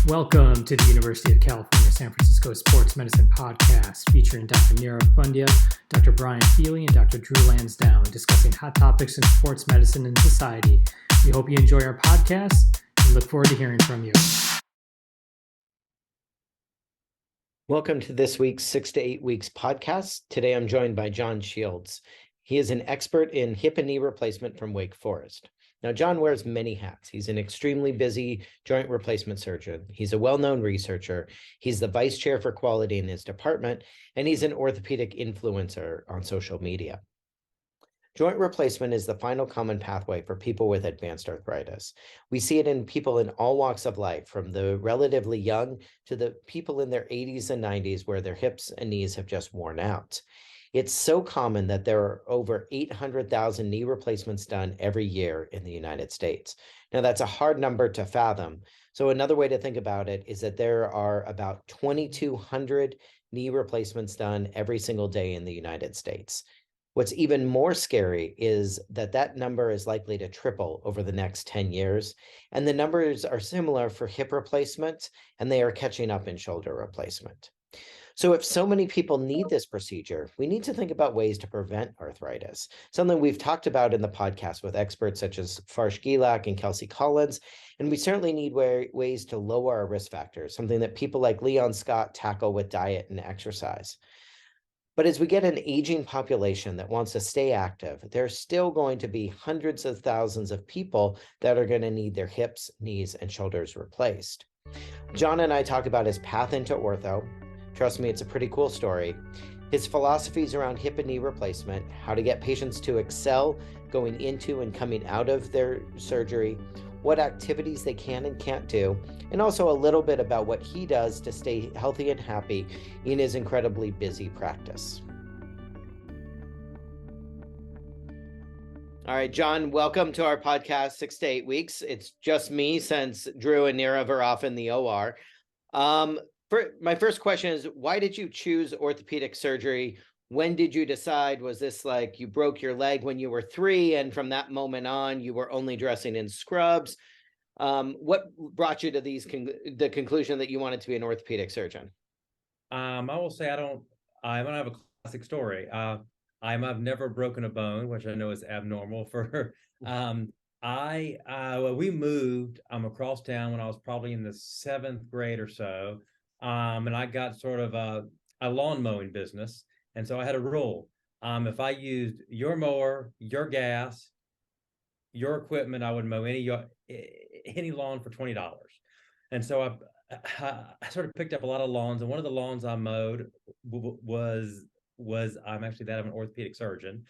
Welcome to the University of California, San Francisco Sports Medicine Podcast, featuring Dr. Nira Fundia, Dr. Brian Feeley, and Dr. Drew Lansdowne, discussing hot topics in sports medicine and society. We hope you enjoy our podcast and look forward to hearing from you. Welcome to this week's 6 to 8 Weeks podcast. Today I'm joined by John Shields. He is an expert in hip and knee replacement from Wake Forest. Now, John wears many hats. He's an extremely busy joint replacement surgeon. He's a well-known researcher. He's the vice chair for quality in his department, and he's an orthopedic influencer on social media. Joint replacement is the final common pathway for people with advanced arthritis. We see it in people in all walks of life, from the relatively young to the people in their 80s and 90s where their hips and knees have just worn out. It's so common that there are over 800,000 knee replacements done every year in the United States. Now, that's a hard number to fathom. So another way to think about it is that there are about 2,200 knee replacements done every single day in the United States. What's even more scary is that that number is likely to triple over the next 10 years. And the numbers are similar for hip replacement, and they are catching up in shoulder replacement. So if so many people need this procedure, we need to think about ways to prevent arthritis, something we've talked about in the podcast with experts such as Farsh Gilak and Kelsey Collins. And we certainly need ways to lower our risk factors, something that people like Leon Scott tackle with diet and exercise. But as we get an aging population that wants to stay active, there's still going to be hundreds of thousands of people that are going to need their hips, knees, and shoulders replaced. John and I talk about his path into ortho. Trust me, it's a pretty cool story. His philosophies around hip and knee replacement, how to get patients to excel going into and coming out of their surgery, what activities they can and can't do, and also a little bit about what he does to stay healthy and happy in his incredibly busy practice. All right, John, welcome to our podcast, 6 to 8 Weeks. It's just me since Drew and Nirav are off in the OR. My first question is, why did you choose orthopedic surgery? When did you decide? Was this like you broke your leg when you were 3 and from that moment on you were only dressing in scrubs? What brought you to the conclusion that you wanted to be an orthopedic surgeon? I will say I don't have a classic story. I've never broken a bone, which I know is abnormal for. We moved across town when I was probably in the 7th grade or so. And I got sort of a lawn mowing business. And so I had a rule. If I used your mower, your gas, your equipment, I would mow any lawn for $20. And so I sort of picked up a lot of lawns. And one of the lawns I mowed was I'm actually that of an orthopedic surgeon.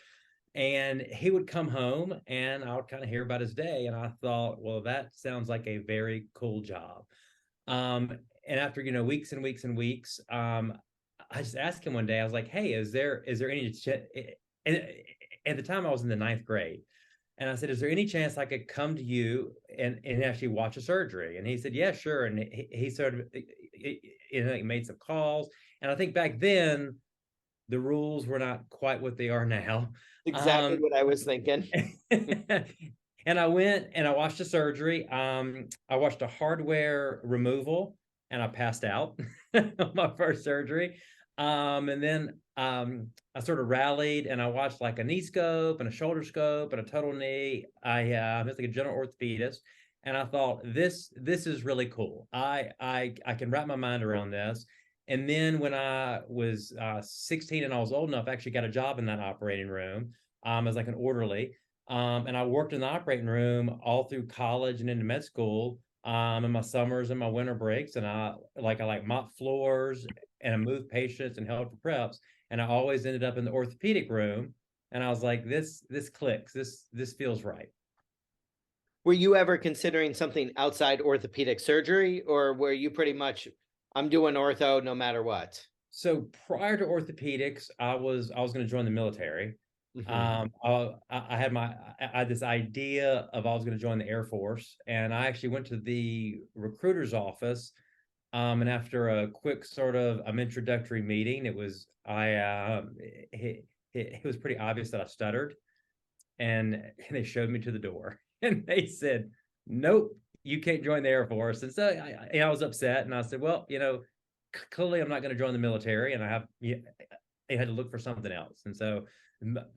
And he would come home and I would kind of hear about his day. And I thought, well, that sounds like a very cool job. And after, weeks and weeks and weeks, I just asked him one day, I was like, hey, is there any, and at the time I was in the 9th grade. And I said, is there any chance I could come to you and actually watch a surgery? And he said, yeah, sure. And he sort of, he made some calls. And I think back then, the rules were not quite what they are now. Exactly what I was thinking. And I went and I watched a surgery. I watched a hardware removal and I passed out on my first surgery. And then I sort of rallied and I watched like a knee scope and a shoulder scope and a total knee. I was like a general orthopedist. And I thought, this is really cool. I can wrap my mind around this. And then when I was 16 and I was old enough, I actually got a job in that operating room as like an orderly. And I worked in the operating room all through college and into med school, in my summers and my winter breaks. And I mopped floors and I moved patients and held for preps. And I always ended up in the orthopedic room. And I was like, this clicks. This feels right. Were you ever considering something outside orthopedic surgery, or were you pretty much, I'm doing ortho no matter what? So prior to orthopedics, I was going to join the military. I had this idea of I was going to join the Air Force, and I actually went to the recruiter's office. And after a quick sort of introductory meeting, it was pretty obvious that I stuttered, and they showed me to the door, and they said, "Nope, you can't join the Air Force. And so I was upset, and I said, well, clearly I'm not going to join the military, and I had to look for something else. And so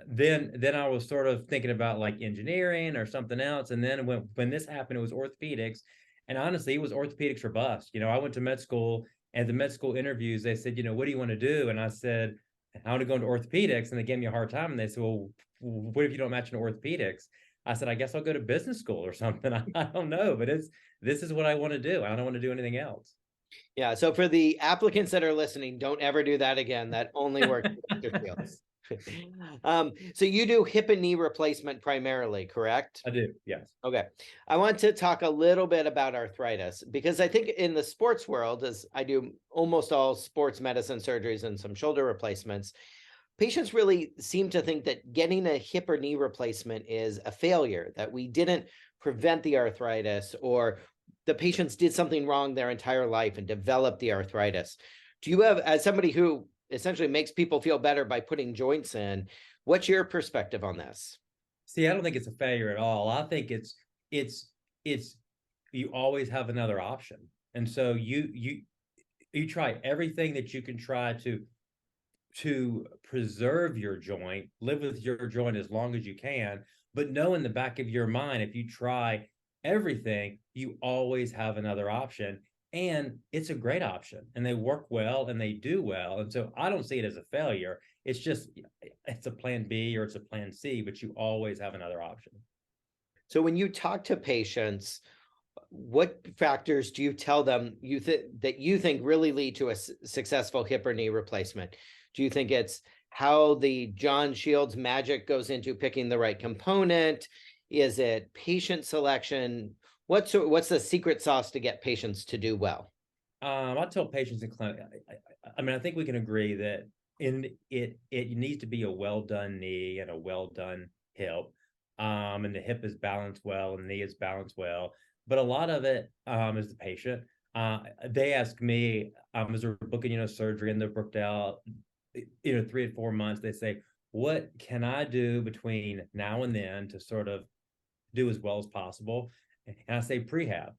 then I was sort of thinking about like engineering or something else. And then when this happened, it was orthopedics. And honestly, it was orthopedics or bust. I went to med school, and the med school interviews, they said, what do you want to do? And I said, I want to go into orthopedics. And they gave me a hard time. And they said, well, what if you don't match into orthopedics? I said, I guess I'll go to business school or something. I don't know, but this is what I want to do. I don't want to do anything else. Yeah. So for the applicants that are listening, don't ever do that again. That only works for Dr. Fields. So you do hip and knee replacement primarily, correct? I do, yes. Okay. I want to talk a little bit about arthritis, because I think in the sports world, as I do almost all sports medicine surgeries and some shoulder replacements, patients really seem to think that getting a hip or knee replacement is a failure, that we didn't prevent the arthritis, or the patients did something wrong their entire life and developed the arthritis. Do you have, as somebody who essentially makes people feel better by putting joints in, what's your perspective on this? See, I don't think it's a failure at all. I think it's you always have another option. And so you try everything that you can try to preserve your joint, live with your joint as long as you can, but know in the back of your mind, if you try everything, you always have another option. And it's a great option, and they work well and they do well. And so I don't see it as a failure. It's just, it's a plan B or it's a plan C, but you always have another option. So when you talk to patients, what factors do you tell them that you think really lead to a successful hip or knee replacement? Do you think it's how the John Shields magic goes into picking the right component? Is it patient selection? What's the secret sauce to get patients to do well? I tell patients in clinic, I think we can agree that it needs to be a well done knee and a well done hip, and the hip is balanced well and the knee is balanced well. But a lot of it is the patient. They ask me, as they're booking surgery, and they're booked out 3 to 4 months. They say, what can I do between now and then to sort of do as well as possible? And I say prehab.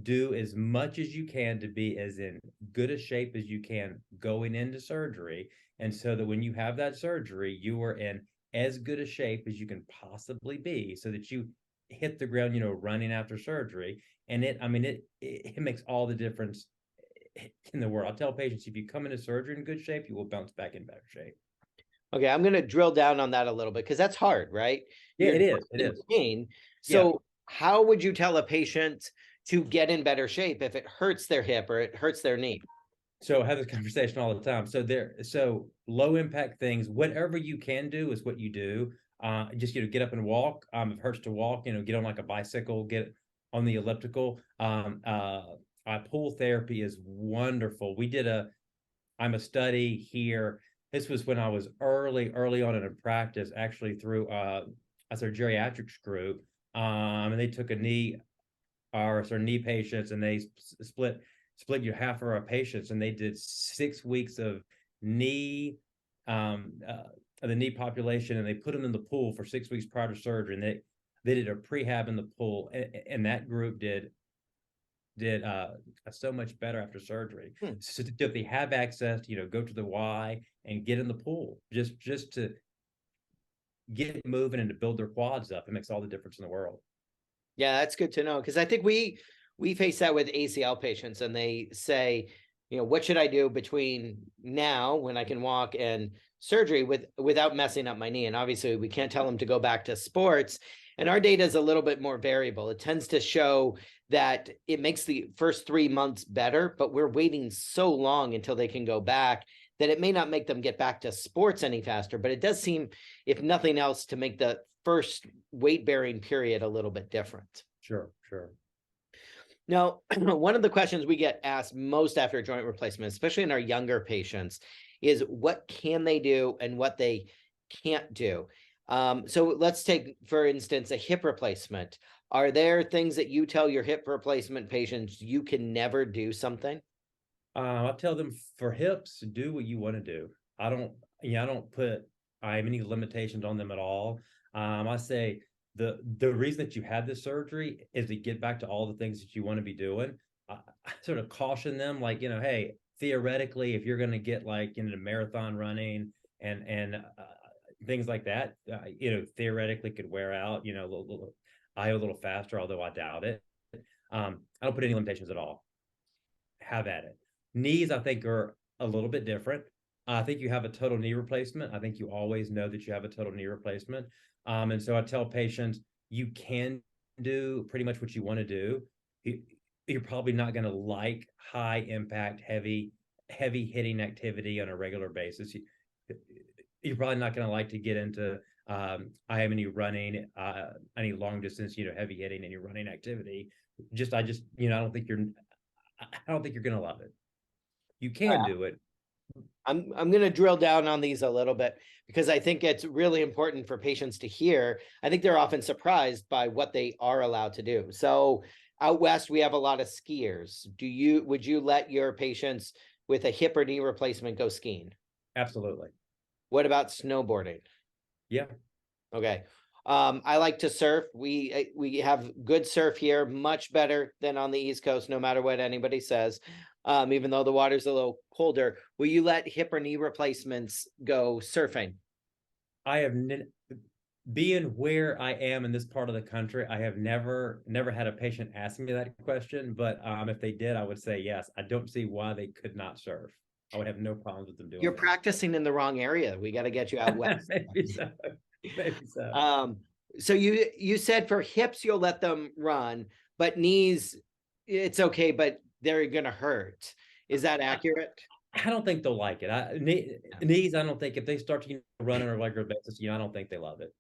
Do as much as you can to be as in good a shape as you can going into surgery. And so that when you have that surgery, you are in as good a shape as you can possibly be, so that you hit the ground, running after surgery. And it makes all the difference in the world. I'll tell patients, if you come into surgery in good shape, you will bounce back in better shape. Okay, I'm going to drill down on that a little bit, because that's hard, right? Yeah, You're it is. Pain. So how would you tell a patient to get in better shape if it hurts their hip or it hurts their knee? So I have this conversation all the time. So low impact things, whatever you can do is what you do. Just get up and walk. If it hurts to walk, get on like a bicycle, get on the elliptical. Pool therapy is wonderful. I'm a study here. This was when I was early on in a practice, actually through as a geriatrics group. And they took a knee patients, and they split half of our patients, and they did 6 weeks of knee, the knee population, and they put them in the pool for 6 weeks prior to surgery, and they did a prehab in the pool, and that group did so much better after surgery. So if they have access to go to the Y and get in the pool, just to get moving and to build their quads up, it makes all the difference in the world. Yeah, that's good to know, because I think we face that with ACL patients, and they say, what should I do between now, when I can walk, and surgery without messing up my knee? And obviously we can't tell them to go back to sports. And our data is a little bit more variable. It tends to show that it makes the first 3 months better, but we're waiting so long until they can go back that it may not make them get back to sports any faster, but it does seem, if nothing else, to make the first weight-bearing period a little bit different. Sure. Now, one of the questions we get asked most after joint replacement, especially in our younger patients, is what can they do and what they can't do. So let's take, for instance, a hip replacement. Are there things that you tell your hip replacement patients you can never do something? I tell them, for hips, do what you want to do. I don't put any limitations on them at all. I say, the reason that you had this surgery is to get back to all the things that you want to be doing. I sort of caution them, like, hey, theoretically, if you're going to get like into marathon running and things like that, theoretically could wear out, a little faster, although I doubt it. I don't put any limitations at all. Have at it. Knees, I think, are a little bit different. I think you have a total knee replacement. I think you always know that you have a total knee replacement. And so I tell patients, you can do pretty much what you want to do. You're probably not going to like high impact, heavy hitting activity on a regular basis. You're probably not going to like to get into I have any running, any long distance, heavy hitting, any running activity. I don't think you're going to love it. You can do it. I'm going to drill down on these a little bit because I think it's really important for patients to hear. I think they're often surprised by what they are allowed to do. So out west, we have a lot of skiers. Would you let your patients with a hip or knee replacement go skiing? Absolutely. What about snowboarding? Yeah. Okay. I like to surf. We have good surf here, much better than on the East Coast, no matter what anybody says. Even though the water's a little colder. Will you let hip or knee replacements go surfing? I have being where I am in this part of the country, I have never had a patient ask me that question. But if they did, I would say yes. I don't see why they could not surf. I would have no problems with them doing. You're practicing in the wrong area. We got to get you out west. Maybe so. Maybe so. So you said for hips you'll let them run, but knees it's okay, but they're gonna hurt. Is that accurate? I don't think they'll like it. Knees, I don't think if they start to run on a regular basis, I don't think they love it.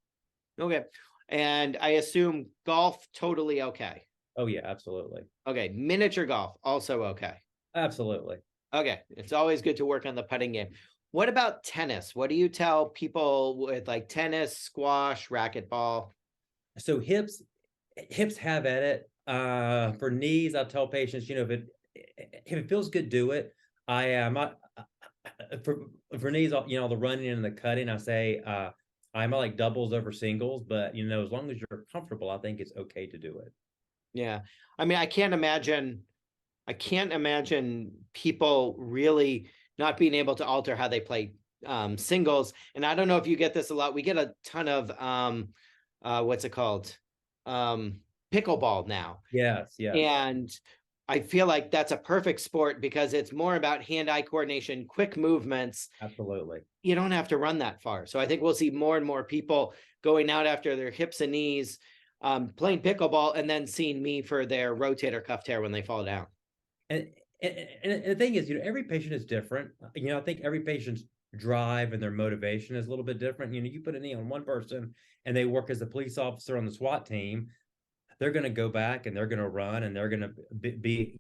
Okay. And I assume golf, totally okay. Oh yeah, absolutely. Okay. Miniature golf, also okay. Absolutely. Okay. It's always good to work on the putting game. What about tennis? What do you tell people with like tennis, squash, racquetball? So hips have at it. For knees, I'll tell patients, if it feels good, do it. I am for knees, the running and the cutting, I say I'm like doubles over singles, but as long as you're comfortable, I think it's okay to do it. Yeah. I mean, I can't imagine people really not being able to alter how they play singles. And I don't know if you get this a lot. We get a ton of what's it called? Pickleball now. Yes. And I feel like that's a perfect sport because it's more about hand-eye coordination, quick movements. Absolutely. You don't have to run that far. So I think we'll see more and more people going out after their hips and knees, playing pickleball, and then seeing me for their rotator cuff tear when they fall down. And the thing is, every patient is different. I think every patient's drive and their motivation is a little bit different. You put a knee on one person and they work as a police officer on the SWAT team, they're going to go back and they're going to run and they're going to be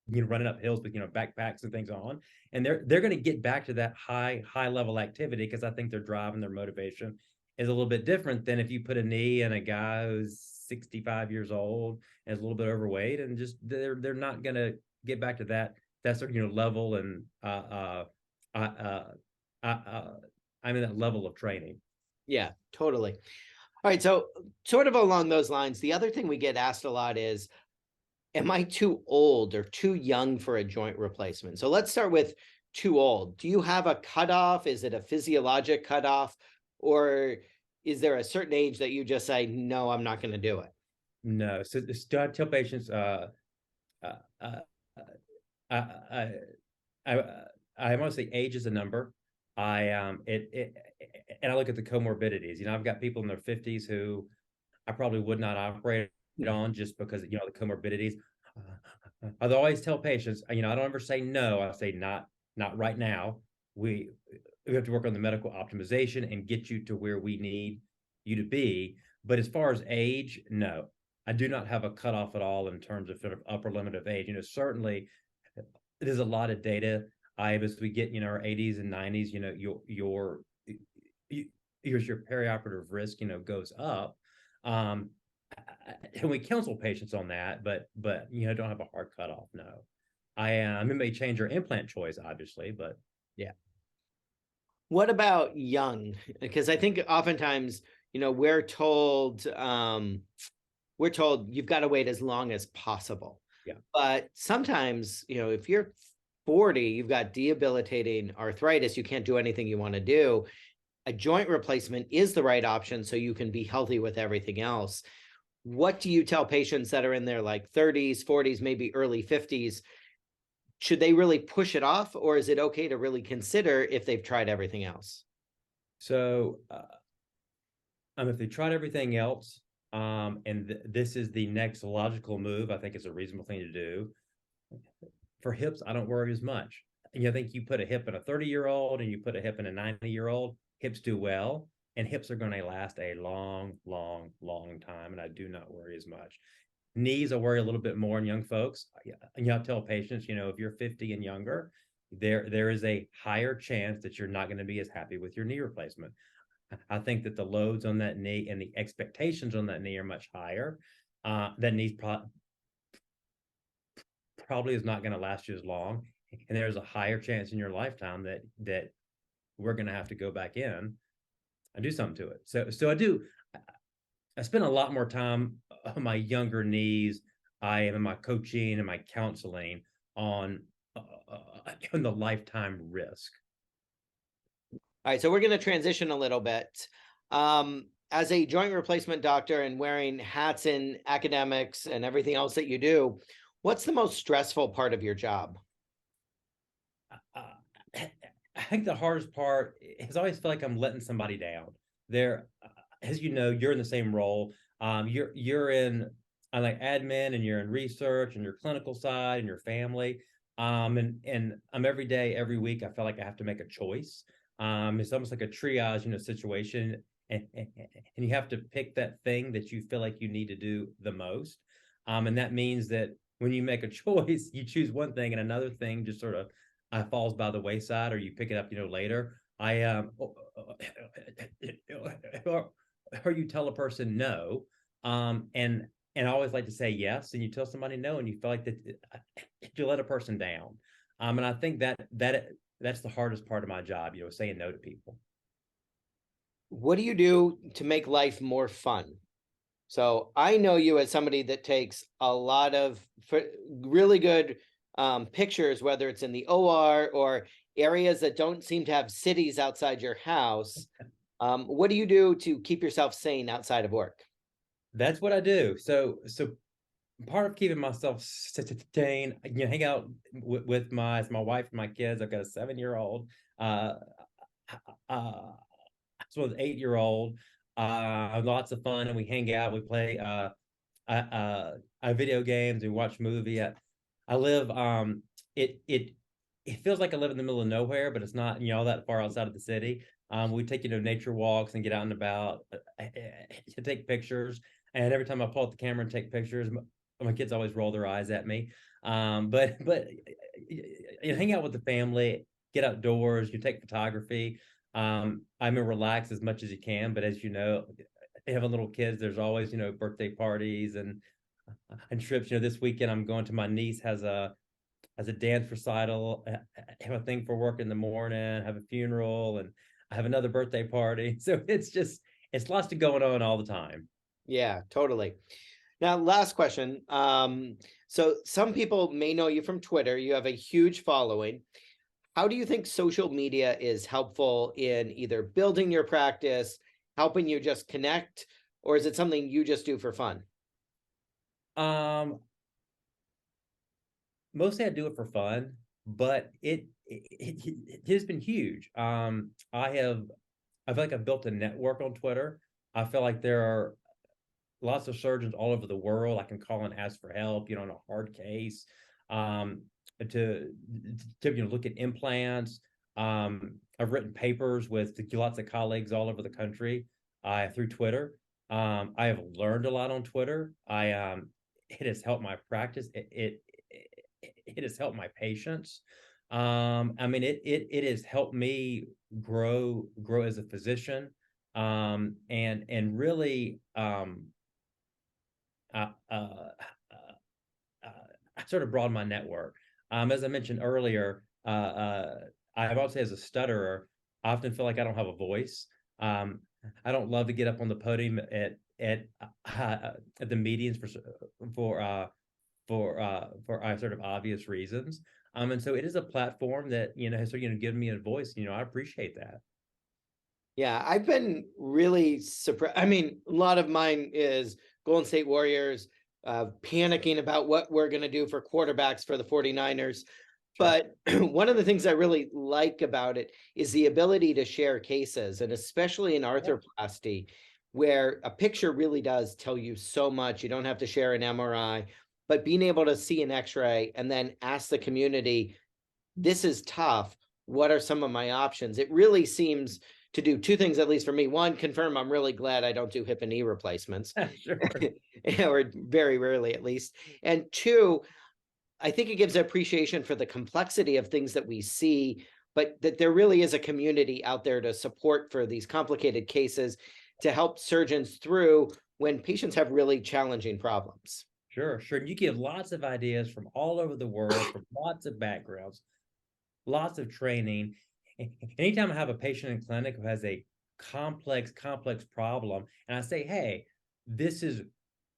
running up hills with backpacks and things on, and they're going to get back to that high level activity because I think their drive and their motivation is a little bit different than if you put a knee in a guy who's 65 years old and is a little bit overweight, and just they're not going to get back to that sort of level and I'm in that level of training. Yeah, totally. All right. So sort of along those lines, the other thing we get asked a lot is, am I too old or too young for a joint replacement? So let's start with too old. Do you have a cutoff? Is it a physiologic cutoff? Or is there a certain age that you just say, no, I'm not going to do it? No. So I tell patients, I mostly age is a number. And I look at the comorbidities. I've got people in their 50s who I probably would not operate on just because the comorbidities. I always tell patients, I don't ever say no. I say not right now. We have to work on the medical optimization and get you to where we need you to be. But as far as age, no, I do not have a cutoff at all in terms of sort of upper limit of age. Certainly there's a lot of data. As we get, our 80s and 90s, your perioperative risk, goes up. And we counsel patients on that, but don't have a hard cutoff. No, I may change your implant choice, obviously, but yeah. What about young? Because I think oftentimes we're told you've got to wait as long as possible. Yeah. But sometimes, if you're 40, you've got debilitating arthritis, you can't do anything you want to do. A joint replacement is the right option so you can be healthy with everything else. What do you tell patients that are in their like 30s, 40s, maybe early 50s? Should they really push it off, or is it okay to really consider if they've tried everything else? So, if they tried everything else, and this is the next logical move, I think it's a reasonable thing to do. For hips, I don't worry as much. I think you put a hip in a 30-year-old and you put a hip in a 90-year-old, hips do well, and hips are going to last a long, long, long time. And I do not worry as much. Knees, I worry a little bit more in young folks. I tell patients, if you're 50 and younger, there is a higher chance that you're not going to be as happy with your knee replacement. I think that the loads on that knee and the expectations on that knee are much higher. That knee probably is not going to last you as long, and there's a higher chance in your lifetime that we're going to have to go back in and do something to it. So I spend a lot more time on my younger knees. I am in my coaching and my counseling on the lifetime risk. All right, so we're going to transition a little bit. As a joint replacement doctor and wearing hats in academics and everything else that you do, what's the most stressful part of your job? I think the hardest part is I always feel like I'm letting somebody down. There, as you know, you're in the same role. You're in like admin, and you're in research, and your clinical side, and your family. And I'm every day, every week, I feel like I have to make a choice. It's almost like a triage, situation, and you have to pick that thing that you feel like you need to do the most. And that means that when you make a choice, you choose one thing, and another thing just sort of falls by the wayside, or you pick it up, later. Or you tell a person no, and I always like to say yes, and you tell somebody no, and you feel like that you let a person down. And I think that's the hardest part of my job, saying no to people. What do you do to make life more fun? So I know you as somebody that takes a lot of really good pictures, whether it's in the OR or areas that don't seem to have cities outside your house. What do you do to keep yourself sane outside of work? That's what I do. So part of keeping myself sane, hang out with my wife and my kids. I've got a 7-year-old, so an 8-year-old. Lots of fun, and we hang out. We play video games. We watch movie. I live. It feels like I live in the middle of nowhere, but it's not. All that far outside of the city. We take nature walks and get out and about to take pictures. And every time I pull out the camera and take pictures, my kids always roll their eyes at me. But hang out with the family, get outdoors, you take photography. I'm gonna relax as much as you can, but as you know, having little kids, there's always birthday parties and trips. This weekend I'm going to my niece has a dance recital, have a thing for work in the morning, have a funeral, and I have another birthday party. So it's lots to going on all the time. Yeah, totally. Now, last question. So some people may know you from Twitter. You have a huge following. How do you think social media is helpful in either building your practice, helping you just connect, or is it something you just do for fun? Mostly I do it for fun, but it has been huge. I feel like I've built a network on Twitter. I feel like there are lots of surgeons all over the world. I can call and ask for help, in a hard case, to look at implants. I've written papers with lots of colleagues all over the country through Twitter. I have learned a lot on Twitter. It has helped my practice. It has helped my patients. It has helped me grow as a physician, and really I sort of broadened my network. As I mentioned earlier, I would say as a stutterer, I often feel like I don't have a voice. I don't love to get up on the podium at the meetings for sort of obvious reasons. And so it is a platform that has sort of given me a voice. I appreciate that. Yeah, I've been really surprised. I mean, a lot of mine is Golden State Warriors, panicking about what we're going to do for quarterbacks for the 49ers. But one of the things I really like about it is the ability to share cases, and especially in arthroplasty, where a picture really does tell you so much. You don't have to share an MRI, but being able to see an X-ray and then ask the community, this is tough. What are some of my options? It really seems to do two things, at least for me. One, confirm I'm really glad I don't do hip and knee replacements, or very rarely at least. And two, I think it gives appreciation for the complexity of things that we see, but that there really is a community out there to support for these complicated cases, to help surgeons through when patients have really challenging problems. Sure. You give lots of ideas from all over the world, from lots of backgrounds, lots of training. Anytime I have a patient in clinic who has a complex problem, and I say, hey, this is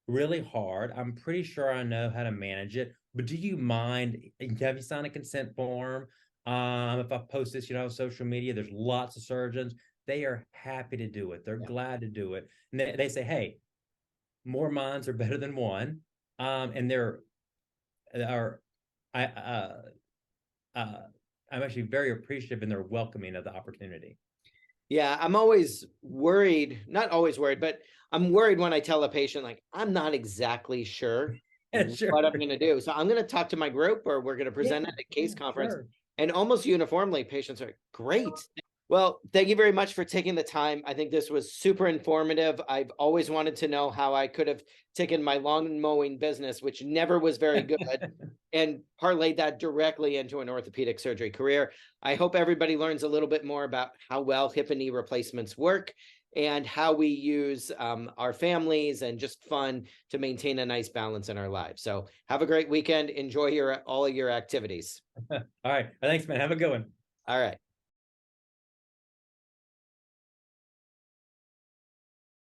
really hard. I'm pretty sure I know how to manage it, but do you mind, have you signed a consent form? If I post this, on social media, there's lots of surgeons. They are happy to do it. They're glad to do it. And they say, hey, more minds are better than one. And I'm actually very appreciative in their welcoming of the opportunity. Yeah, I'm always worried, not always worried, but I'm worried when I tell a patient, like, I'm not exactly sure what I'm going to do. So I'm going to talk to my group, or we're going to present at a case conference. And almost uniformly, patients are great. Well, thank you very much for taking the time. I think this was super informative. I've always wanted to know how I could have taken my lawn mowing business, which never was very good, and parlayed that directly into an orthopedic surgery career. I hope everybody learns a little bit more about how well hip and knee replacements work, and how we use our families and just fun to maintain a nice balance in our lives. So have a great weekend. Enjoy all of your activities. All right. Thanks, man. Have a good one. All right.